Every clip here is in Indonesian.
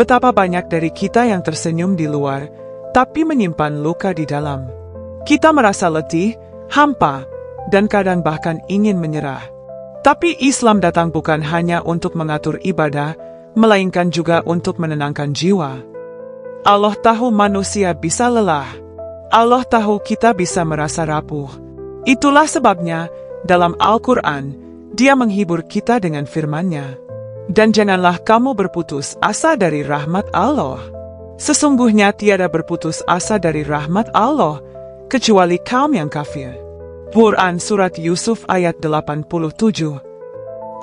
Betapa banyak dari kita yang tersenyum di luar, tapi menyimpan luka di dalam. Kita merasa letih, hampa, dan kadang bahkan ingin menyerah. Tapi Islam datang bukan hanya untuk mengatur ibadah, melainkan juga untuk menenangkan jiwa. Allah tahu manusia bisa lelah. Allah tahu kita bisa merasa rapuh. Itulah sebabnya, dalam Al-Quran, Dia menghibur kita dengan firman-Nya. Dan janganlah kamu berputus asa dari rahmat Allah. Sesungguhnya tiada berputus asa dari rahmat Allah, kecuali kaum yang kafir. Quran Surat Yusuf ayat 87.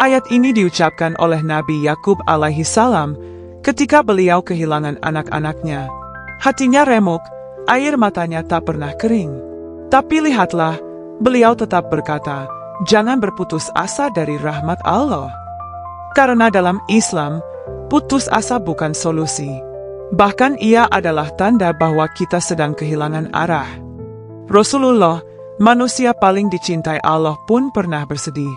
Ayat ini diucapkan oleh Nabi Yakub alaihi salam ketika beliau kehilangan anak-anaknya. Hatinya remuk, air matanya tak pernah kering. Tapi lihatlah, beliau tetap berkata, jangan berputus asa dari rahmat Allah. Karena dalam Islam, putus asa bukan solusi. Bahkan ia adalah tanda bahwa kita sedang kehilangan arah. Rasulullah, manusia paling dicintai Allah pun pernah bersedih.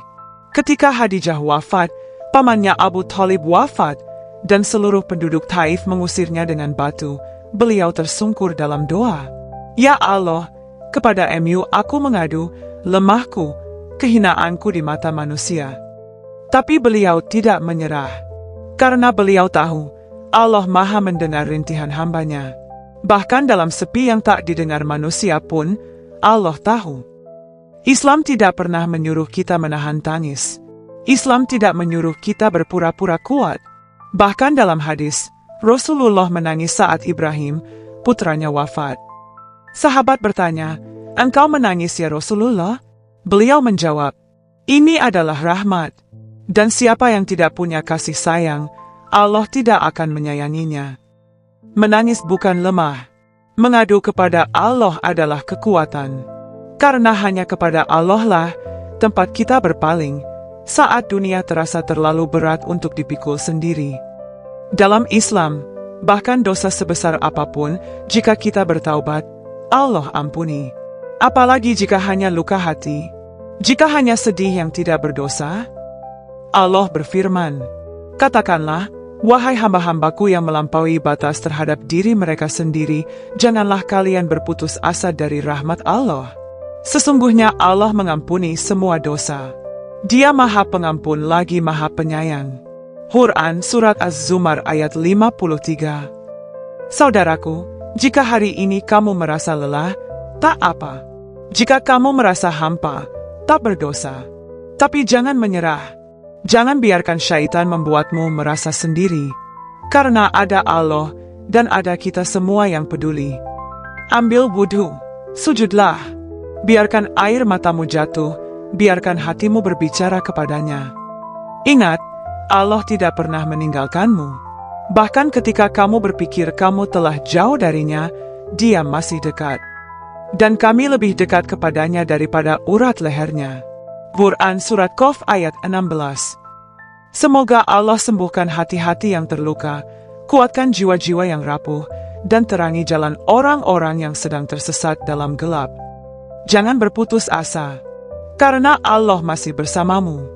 Ketika Khadijah wafat, pamannya Abu Thalib wafat, dan seluruh penduduk Taif mengusirnya dengan batu, beliau tersungkur dalam doa. Ya Allah, kepada Mu aku mengadu, lemahku, kehinaanku di mata manusia. Tapi beliau tidak menyerah. Karena beliau tahu, Allah Maha mendengar rintihan hambanya. Bahkan dalam sepi yang tak didengar manusia pun, Allah tahu. Islam tidak pernah menyuruh kita menahan tangis. Islam tidak menyuruh kita berpura-pura kuat. Bahkan dalam hadis, Rasulullah menangis saat Ibrahim, putranya wafat. Sahabat bertanya, engkau menangis ya Rasulullah? Beliau menjawab, ini adalah rahmat. Dan siapa yang tidak punya kasih sayang, Allah tidak akan menyayanginya. Menangis bukan lemah. Mengadu kepada Allah adalah kekuatan. Karena hanya kepada Allah lah tempat kita berpaling saat dunia terasa terlalu berat untuk dipikul sendiri. Dalam Islam, bahkan dosa sebesar apapun, jika kita bertaubat, Allah ampuni. Apalagi jika hanya luka hati, jika hanya sedih yang tidak berdosa. Allah berfirman, katakanlah, wahai hamba-hambaku yang melampaui batas terhadap diri mereka sendiri, janganlah kalian berputus asa dari rahmat Allah. Sesungguhnya Allah mengampuni semua dosa. Dia Maha Pengampun lagi Maha Penyayang. Quran Surat Az-Zumar ayat 53. Saudaraku, jika hari ini kamu merasa lelah, tak apa. Jika kamu merasa hampa, tak berdosa. Tapi jangan menyerah. Jangan biarkan syaitan membuatmu merasa sendiri. Karena ada Allah dan ada kita semua yang peduli. Ambil wudhu, sujudlah. Biarkan air matamu jatuh, biarkan hatimu berbicara kepadanya. Ingat, Allah tidak pernah meninggalkanmu. Bahkan ketika kamu berpikir kamu telah jauh darinya, Dia masih dekat. Dan kami lebih dekat kepadanya daripada urat lehernya. Quran Surat Qaf ayat 16. Semoga Allah sembuhkan hati-hati yang terluka, kuatkan jiwa-jiwa yang rapuh, dan terangi jalan orang-orang yang sedang tersesat dalam gelap. Jangan berputus asa, karena Allah masih bersamamu.